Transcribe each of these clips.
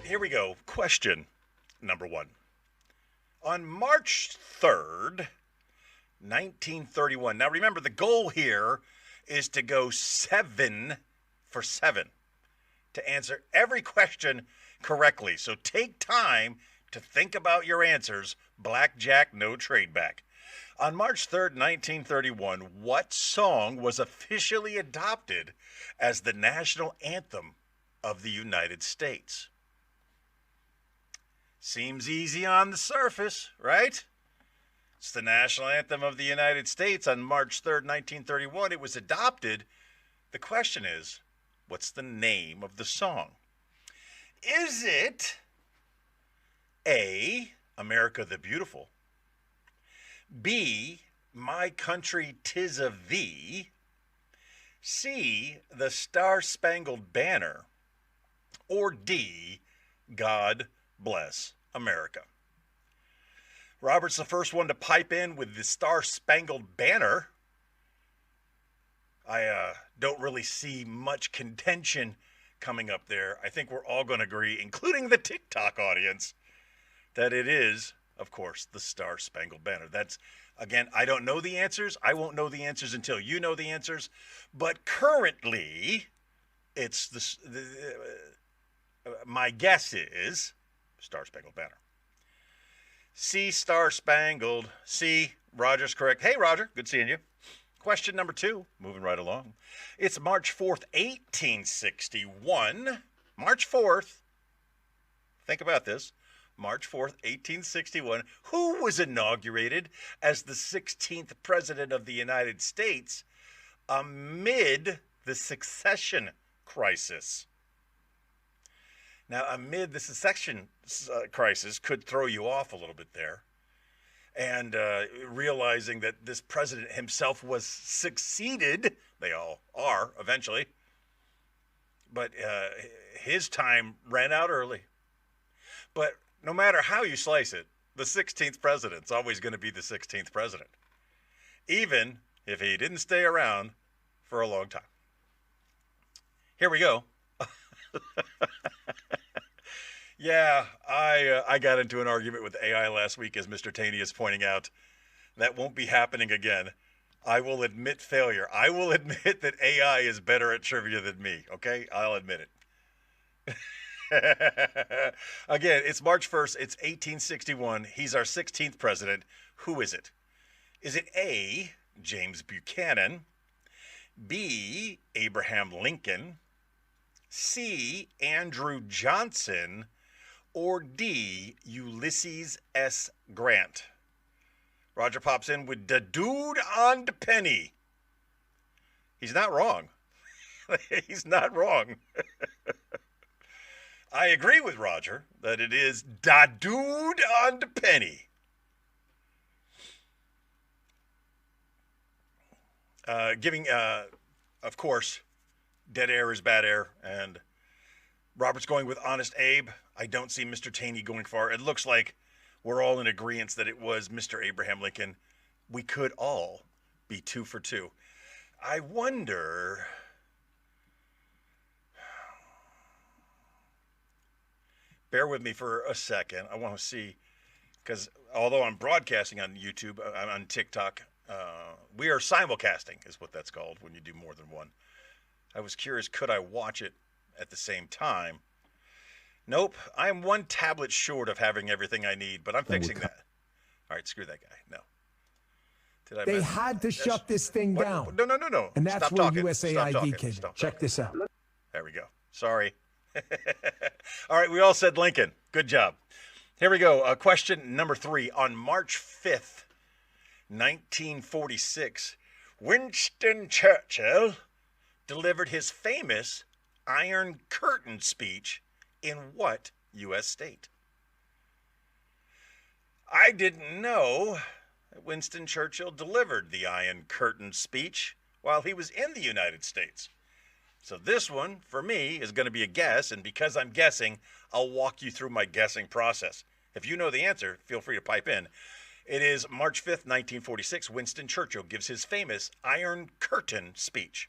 Here we go. Question number one. On March 3rd, 1931. Now remember, the goal here is to go 7 for 7 to answer every question correctly. So take time to think about your answers. Blackjack, no trade back. On March 3rd, 1931, what song was officially adopted as the national anthem of the United States? Seems easy on the surface, right? It's the national anthem of the United States on March 3rd, 1931. It was adopted. The question is, what's the name of the song? Is it A, America the Beautiful, B, My Country 'Tis of Thee, C, The Star-Spangled Banner, or D, God Bless America? Robert's the first one to pipe in with The Star-Spangled Banner. I don't really see much contention coming up there. I think we're all going to agree, including the TikTok audience, that it is, of course, The Star-Spangled Banner. That's, again, I don't know the answers. I won't know the answers until you know the answers. But currently, it's my guess is Star-Spangled Banner. C, Star-Spangled. C, Roger's correct. Hey, Roger, good seeing you. Question number 2, moving right along. It's March 4th, 1861. March 4th. Think about this. March 4th, 1861. Who was inaugurated as the 16th President of the United States amid the succession crisis? Now, amid the succession crisis could throw you off a little bit there. And realizing that this president himself was succeeded, they all are eventually, but his time ran out early. But no matter how you slice it, the 16th president's always going to be the 16th president, even if he didn't stay around for a long time. Here we go. Yeah, I got into an argument with AI last week, as Mr. Taney is pointing out. That won't be happening again. I will admit failure. I will admit that AI is better at trivia than me, okay? I'll admit it. Again, it's March 1st. It's 1861. He's our 16th president. Who is it? Is it A, James Buchanan, B, Abraham Lincoln, C, Andrew Johnson, or D, Ulysses S. Grant? Roger pops in with the dude on the penny. He's not wrong. He's not wrong. I agree with Roger that it is da dude on the penny. Giving, of course, dead air is bad air, and Robert's going with Honest Abe. I don't see Mr. Taney going far. It looks like we're all in agreement that it was Mr. Abraham Lincoln. We could all be 2 for 2. I wonder... Bear with me for a second. I want to see, because although I'm broadcasting on YouTube, I'm on TikTok, we are simulcasting is what that's called when you do more than one. I was curious, could I watch it at the same time? Nope. I'm one tablet short of having everything I need, but I'm fixing that. All right, screw that guy. No. They had to shut this thing down. No. And that's Stop where talking. USAID came in. Stop Check talking. this out. There we go. Sorry. All right, we all said Lincoln. Good job. Here we go. Question number 3. On March 5th, 1946, Winston Churchill delivered his famous Iron Curtain speech in what U.S. state? I didn't know that Winston Churchill delivered the Iron Curtain speech while he was in the United States. So this one, for me, is going to be a guess, and because I'm guessing, I'll walk you through my guessing process. If you know the answer, feel free to pipe in. It is March 5th, 1946. Winston Churchill gives his famous Iron Curtain speech.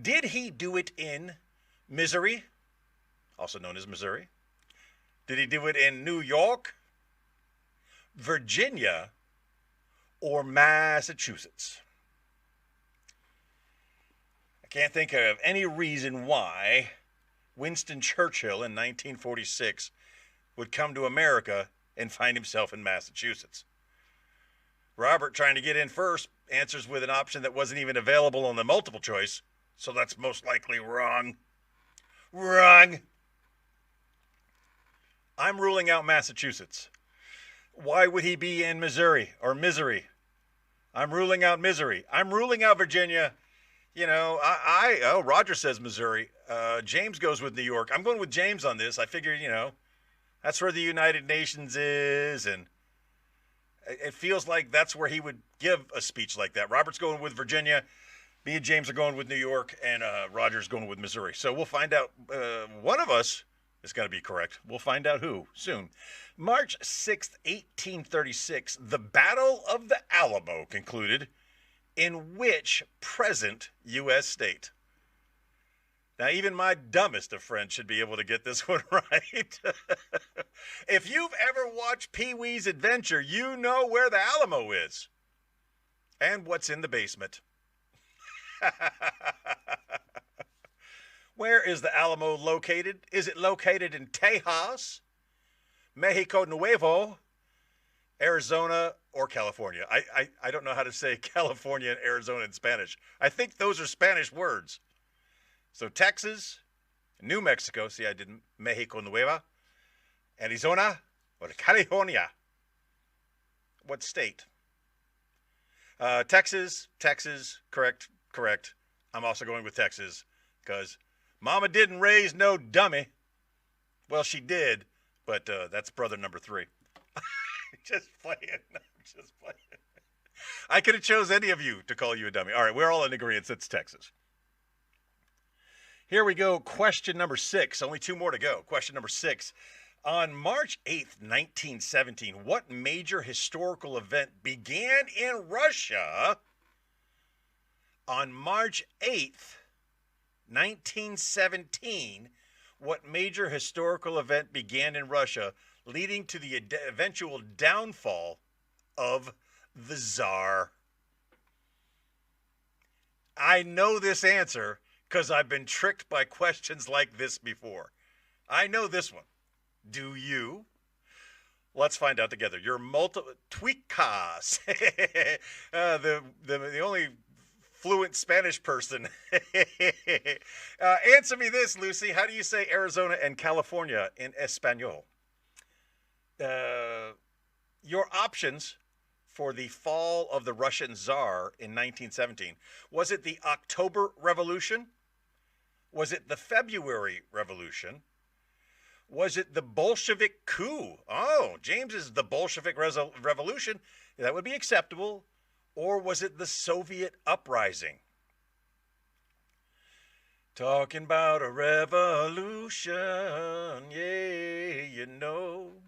Did he do it in Missouri, also known as Missouri, Did he do it in New York, Virginia, or Massachusetts? I can't think of any reason why Winston Churchill in 1946 would come to America and find himself in Massachusetts. Robert, trying to get in first, answers with an option that wasn't even available on the multiple choice, so that's most likely wrong. Wrong. I'm ruling out Massachusetts. Why would he be in Missouri or Missouri? I'm ruling out Missouri. I'm ruling out Virginia. You know, Roger says Missouri. James goes with New York. I'm going with James on this. I figured, you know, that's where the United Nations is, and it feels like that's where he would give a speech like that. Robert's going with Virginia. Me and James are going with New York, and Roger's going with Missouri. So we'll find out. One of us is going to be correct. We'll find out who soon. March 6th, 1836, the Battle of the Alamo concluded in which present U.S. state? Now, even my dumbest of friends should be able to get this one right. If you've ever watched Pee-wee's Adventure, you know where the Alamo is and what's in the basement. Where is the Alamo located? Is it located in Tejas, Mexico Nuevo, Arizona, or California? I don't know how to say California and Arizona in Spanish. I think those are Spanish words. So Texas, New Mexico, see I didn't, Mexico Nueva, Arizona, or California. What state? Texas, correct. I'm also going with Texas because Mama didn't raise no dummy. Well, she did, but that's brother number 3. Just playing. I could have chose any of you to call you a dummy. All right, we're all in agreement. It's Texas. Here we go. Question number 6. Only 2 more to go. Question number 6. On March 8th, 1917, what major historical event began in Russia? On March 8th, 1917, what major historical event began in Russia, leading to the eventual downfall of the Tsar? I know this answer because I've been tricked by questions like this before. I know this one. Do you? Let's find out together. Your Tweekas. The only fluent Spanish person. Answer me this, Lucy. How do you say Arizona and California in Espanol? Your options for the fall of the Russian Tsar in 1917. Was it the October Revolution? Was it the February Revolution? Was it the Bolshevik coup? Oh, James is the Bolshevik Revolution. That would be acceptable. Or was it the Soviet uprising? Talking about a revolution, yeah, you know.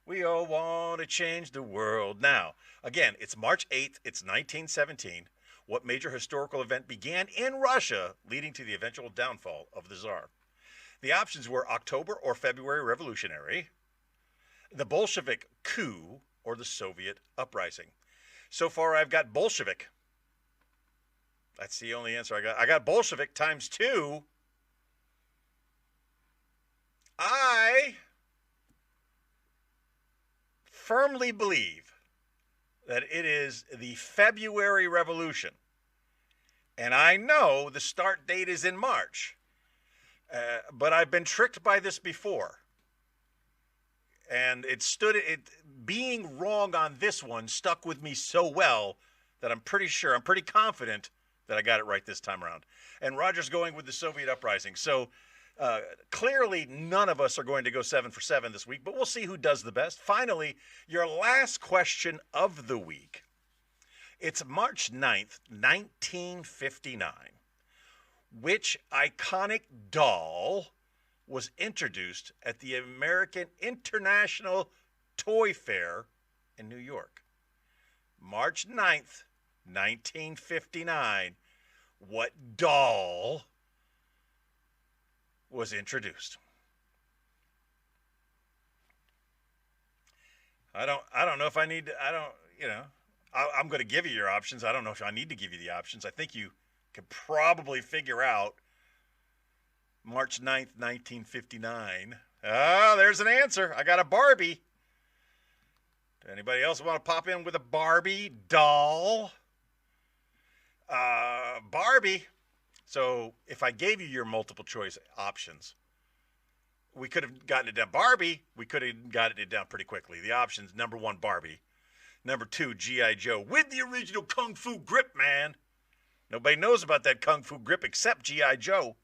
We all want to change the world. Now, again, it's March 8th. It's 1917. What major historical event began in Russia, leading to the eventual downfall of the Tsar? The options were October or February Revolutionary, the Bolshevik coup, or the Soviet uprising. So far, I've got Bolshevik. That's the only answer I got. I got Bolshevik times 2. I firmly believe that it is the February Revolution. And I know the start date is in March. But I've been tricked by this before. And being wrong on this one stuck with me so well that I'm pretty confident that I got it right this time around. And Roger's going with the Soviet uprising. So clearly none of us are going to go 7 for 7 this week, but we'll see who does the best. Finally, your last question of the week. It's March 9th, 1959. Which iconic doll was introduced at the American International Toy Fair in New York? March 9th, 1959. What doll was introduced? I don't know if I need to, I'm going to give you your options. I don't know if I need to give you the options. I think you could probably figure out March 9th, 1959. Oh, there's an answer. I got a Barbie. Anybody else want to pop in with a Barbie doll? Barbie. So if I gave you your multiple choice options, we could have gotten it down. Barbie, we could have gotten it down pretty quickly. The options: number 1, Barbie. Number 2, G.I. Joe with the original Kung Fu grip, man. Nobody knows about that Kung Fu grip except G.I. Joe.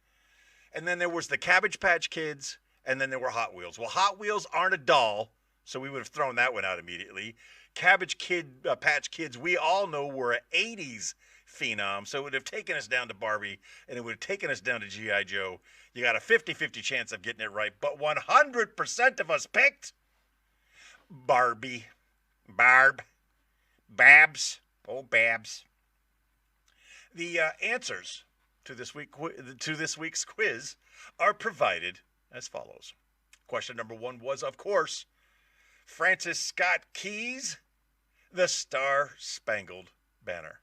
And then there was the Cabbage Patch Kids, and then there were Hot Wheels. Well, Hot Wheels aren't a doll, so we would have thrown that one out immediately. Patch Kids, we all know, were an 80s phenom, so it would have taken us down to Barbie, and it would have taken us down to G.I. Joe. You got a 50-50 chance of getting it right, but 100% of us picked Barbie. Babs. Oh, Babs. The answers to this week's quiz are provided as follows. Question number 1 was, of course, Francis Scott Key's The Star-Spangled Banner.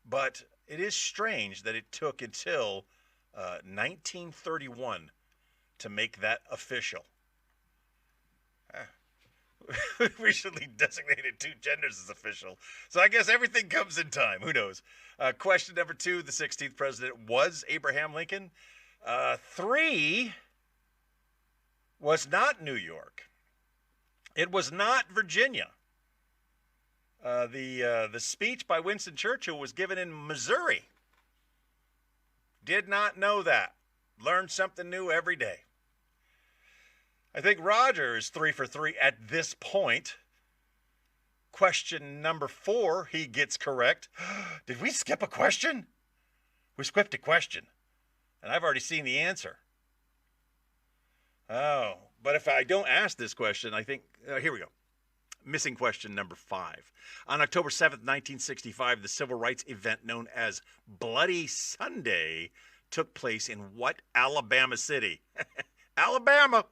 But it is strange that it took until 1931 to make that official. We recently designated 2 genders as official, so I guess everything comes in time. Who knows? Question number 2, the 16th president was Abraham Lincoln. 3 was not New York. It was not Virginia. The speech by Winston Churchill was given in Missouri. Did not know that. Learn something new every day. I think Roger is 3 for 3 at this point. Question number 4, he gets correct. Did we skip a question? We skipped a question, and I've already seen the answer. Oh, but if I don't ask this question, I think, here we go. Missing question number 5. On October 7th, 1965, the civil rights event known as Bloody Sunday took place in what Alabama city? Alabama.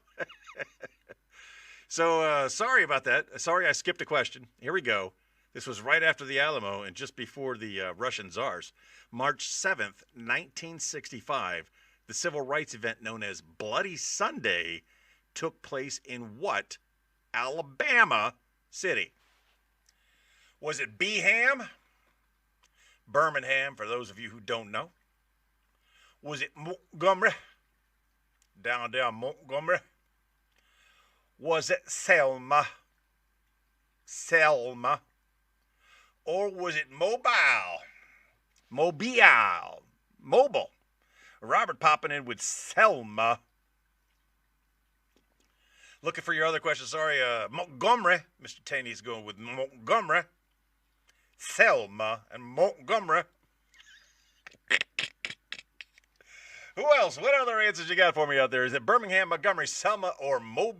So, sorry about that. Sorry I skipped a question. Here we go. This was right after the Alamo and just before the Russian Tsars. March 7th, 1965, the civil rights event known as Bloody Sunday took place in what Alabama city? Was it Beham? Birmingham, for those of you who don't know. Was it Montgomery? Down Montgomery. Was it Selma? Or was it Mobile? Mobile. Robert popping in with Selma. Looking for your other question. Sorry, Montgomery. Mr. Taney's going with Montgomery. Selma and Montgomery. Who else? What other answers you got for me out there? Is it Birmingham, Montgomery, Selma, or Mobile?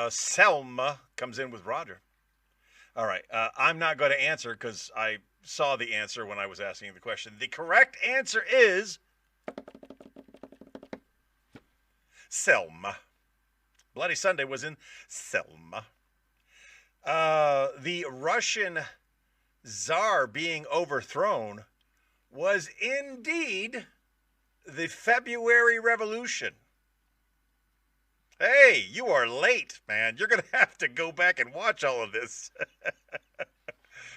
Selma comes in with Roger. All right. I'm not going to answer because I saw the answer when I was asking the question. The correct answer is Selma. Bloody Sunday was in Selma. The Russian Tsar being overthrown was indeed the February Revolution. Hey, you are late, man. You're going to have to go back and watch all of this.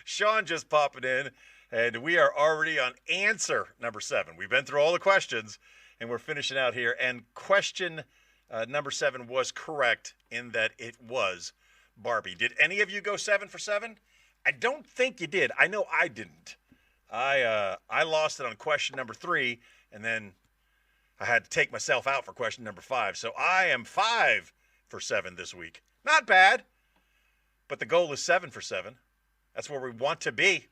Sean just popping in, and we are already on answer number 7. We've been through all the questions, and we're finishing out here. And question number 7 was correct in that it was Barbie. Did any of you go 7 for 7? I don't think you did. I know I didn't. I lost it on question number 3, and then I had to take myself out for question number 5. So I am 5 for 7 this week. Not bad, but the goal is 7 for 7. That's where we want to be.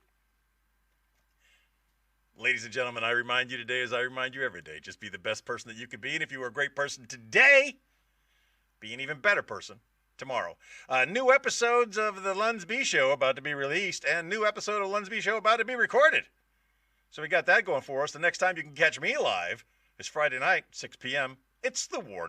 Ladies and gentlemen, I remind you today as I remind you every day, just be the best person that you can be. And if you were a great person today, be an even better person tomorrow. New episodes of the Lunsby Show about to be released, and new episode of Lunsby Show about to be recorded. So we got that going for us. The next time you can catch me live is Friday night, 6 p.m. It's the War